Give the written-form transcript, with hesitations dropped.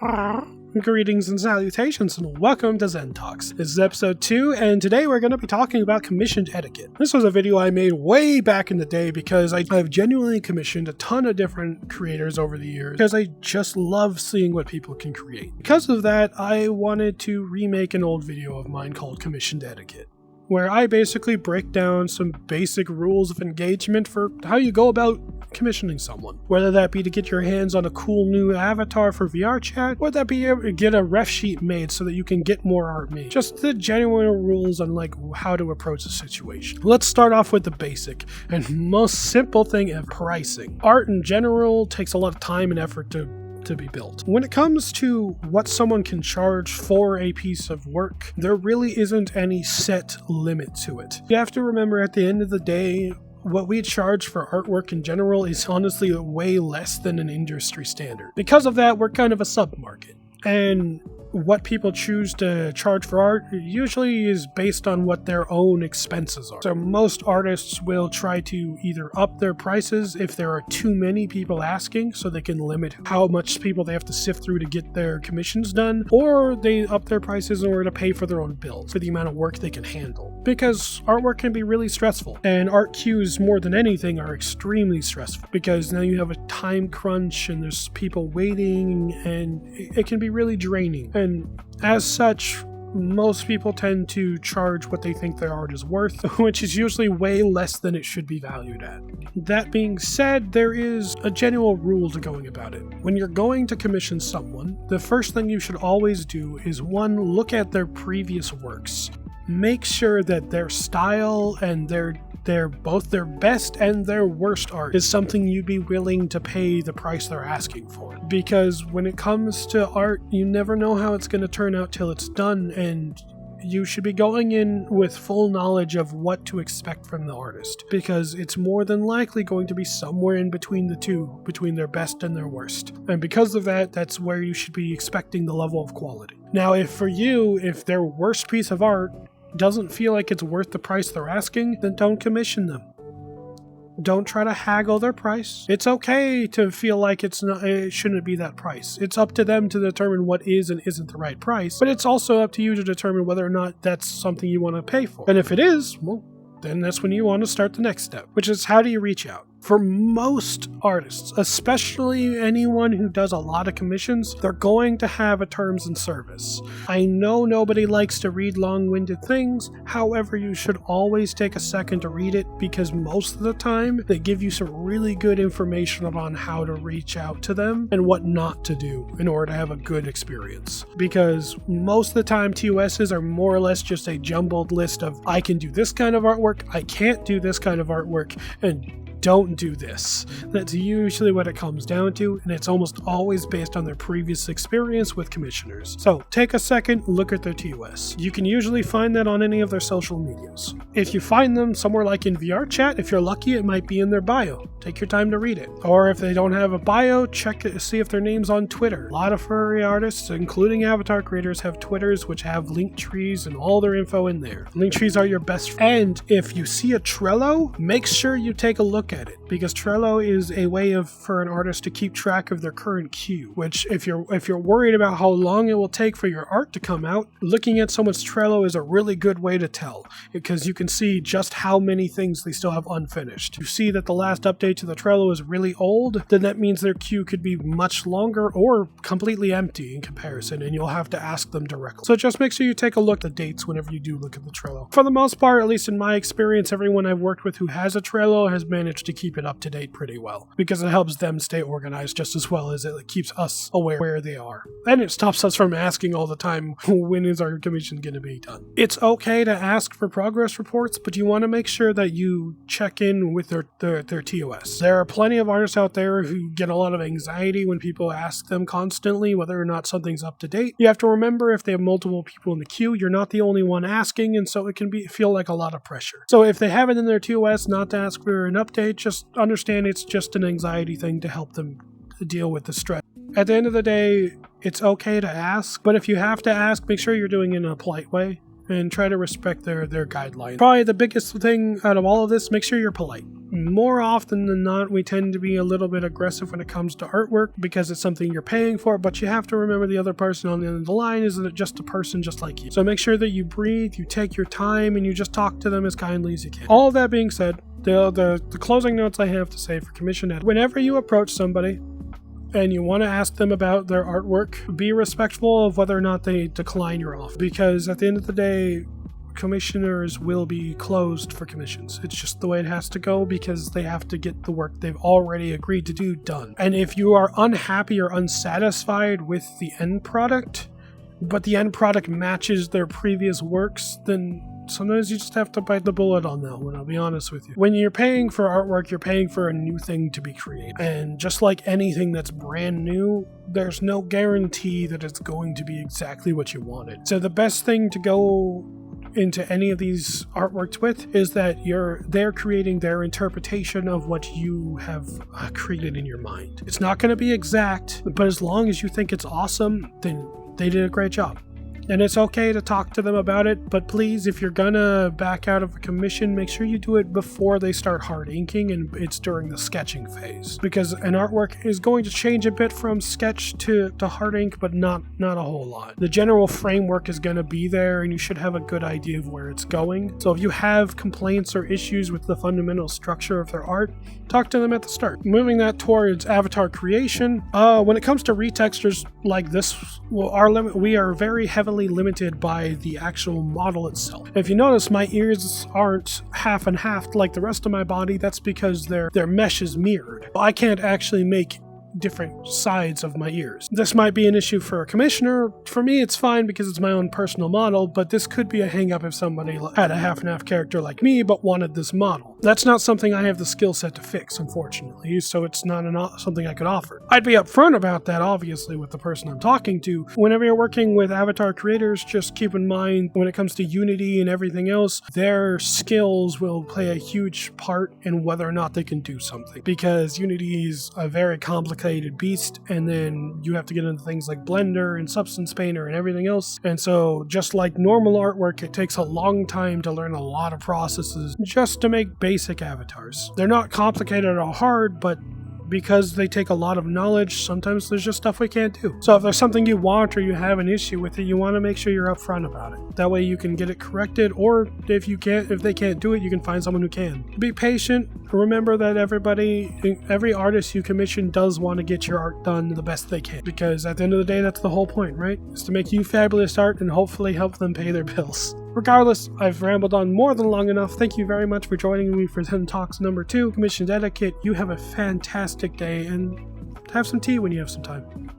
Greetings and salutations, and welcome to ZenTalks. This is episode 2, and today we're going to be talking about commissioned etiquette. This was a video I made way back in the day because I've genuinely commissioned a ton of different creators over the years because I just love seeing what people can create. Because of that, I wanted to remake an old video of mine called Commissioned Etiquette, where I basically break down some basic rules of engagement for how you go about commissioning someone. Whether that be to get your hands on a cool new avatar for VR chat, or that be able to get a ref sheet made so that you can get more art made. Just the genuine rules on how to approach the situation. Let's start off with the basic and most simple thing of pricing. Art in general takes a lot of time and effort to be built. When it comes to what someone can charge for a piece of work, there really isn't any set limit to it. You have to remember, at the end of the day, what we charge for artwork in general is honestly way less than an industry standard. Because of that, we're kind of a sub-market. And what people choose to charge for art usually is based on what their own expenses are. So most artists will try to either up their prices if there are too many people asking, so they can limit how much people they have to sift through to get their commissions done, or they up their prices in order to pay for their own bills, for the amount of work they can handle. Because artwork can be really stressful, and art queues more than anything are extremely stressful, because now you have a time crunch and there's people waiting, and it can be really draining. And as such, most people tend to charge what they think their art is worth, which is usually way less than it should be valued at. That being said, there is a general rule to going about it. When you're going to commission someone, the first thing you should always do is 1, look at their previous works. Make sure that their style and both their best and their worst art is something you'd be willing to pay the price they're asking for. Because when it comes to art, you never know how it's going to turn out till it's done, and you should be going in with full knowledge of what to expect from the artist, because it's more than likely going to be somewhere in between the two, between their best and their worst. And because of that, that's where you should be expecting the level of quality. Now, if their worst piece of art doesn't feel like it's worth the price they're asking, then don't commission them. Don't try to haggle their price. It's okay to feel like it shouldn't be that price. It's up to them to determine what is and isn't the right price, but it's also up to you to determine whether or not that's something you want to pay for. And if it is, well, then that's when you want to start the next step, which is how do you reach out? For most artists, especially anyone who does a lot of commissions, they're going to have a terms and service. I know nobody likes to read long-winded things, however, you should always take a second to read it, because most of the time they give you some really good information on how to reach out to them and what not to do in order to have a good experience. Because most of the time TOSs are more or less just a jumbled list of I can do this kind of artwork, I can't do this kind of artwork, and don't do this. That's usually what it comes down to, and it's almost always based on their previous experience with commissioners. So take a second, look at their TOS. You can usually find that on any of their social medias. If you find them somewhere like in VR chat, if you're lucky, it might be in their bio. Take your time to read it. Or if they don't have a bio, check to see if their name's on Twitter. A lot of furry artists, including avatar creators, have Twitters which have link trees and all their info in there. Link trees are your best friend. And if you see a Trello, make sure you take a look at it, because Trello is a way for an artist to keep track of their current queue, which if you're worried about how long it will take for your art to come out, looking at someone's Trello is a really good way to tell, because you can see just how many things they still have unfinished. You see that the last update to the Trello is really old, then that means their queue could be much longer or completely empty in comparison, and you'll have to ask them directly. So just make sure you take a look at the dates whenever you do look at the Trello. For the most part, at least in my experience, everyone I've worked with who has a Trello has managed to keep it up to date pretty well, because it helps them stay organized just as well as it keeps us aware where they are. And it stops us from asking all the time, when is our commission going to be done? It's okay to ask for progress reports, but you want to make sure that you check in with their TOS. There are plenty of artists out there who get a lot of anxiety when people ask them constantly whether or not something's up to date. You have to remember, if they have multiple people in the queue, you're not the only one asking, and so it can feel like a lot of pressure. So if they have it in their TOS not to ask for an update, just understand it's just an anxiety thing to help them deal with the stress. At the end of the day, it's okay to ask, but if you have to ask, make sure you're doing it in a polite way and try to respect their guidelines. Probably the biggest thing out of all of this, make sure you're polite. More often than not, we tend to be a little bit aggressive when it comes to artwork because it's something you're paying for, but you have to remember the other person on the end of the line isn't just a person just like you. So make sure that you breathe, you take your time, and you just talk to them as kindly as you can. All of that being said, the closing notes I have to say for commission ed. Whenever you approach somebody and you want to ask them about their artwork, be respectful of whether or not they decline your offer. Because at the end of the day, commissioners will be closed for commissions. It's just the way it has to go because they have to get the work they've already agreed to do done. And if you are unhappy or unsatisfied with the end product, but the end product matches their previous works, then sometimes you just have to bite the bullet on that one, I'll be honest with you. When you're paying for artwork, you're paying for a new thing to be created. And just like anything that's brand new, there's no guarantee that it's going to be exactly what you wanted. So the best thing to go into any of these artworks with is that they're creating their interpretation of what you have created in your mind. It's not going to be exact, but as long as you think it's awesome, then they did a great job. And it's okay to talk to them about it, but please, if you're gonna back out of a commission, make sure you do it before they start hard inking and it's during the sketching phase. Because an artwork is going to change a bit from sketch to hard ink, but not a whole lot. The general framework is gonna be there and you should have a good idea of where it's going. So if you have complaints or issues with the fundamental structure of their art, talk to them at the start. Moving that towards avatar creation, when it comes to retextures like this, well, we are very heavily limited by the actual model itself. If you notice, my ears aren't half and half like the rest of my body. That's because their mesh is mirrored. I can't actually make different sides of my ears. This might be an issue for a commissioner. For me, it's fine because it's my own personal model, but this could be a hang-up if somebody had a half-and-half character like me but wanted this model. That's not something I have the skill set to fix, unfortunately, so it's not something I could offer. I'd be upfront about that, obviously, with the person I'm talking to. Whenever you're working with avatar creators, just keep in mind, when it comes to Unity and everything else, their skills will play a huge part in whether or not they can do something, because Unity is a very complicated beast, and then you have to get into things like Blender and Substance Painter and everything else. And so just like normal artwork, it takes a long time to learn a lot of processes just to make basic avatars. They're not complicated or hard, but because they take a lot of knowledge, sometimes there's just stuff we can't do. So if there's something you want or you have an issue with it, you want to make sure you're upfront about it. That way you can get it corrected, or if they can't do it, you can find someone who can. Be patient. Remember that every artist you commission does want to get your art done the best they can, because at the end of the day, that's the whole point, right? Is to make you fabulous art and hopefully help them pay their bills. Regardless, I've rambled on more than long enough. Thank you very much for joining me for ZenTalks number 2, Commissioned Etiquette. You have a fantastic day, and have some tea when you have some time.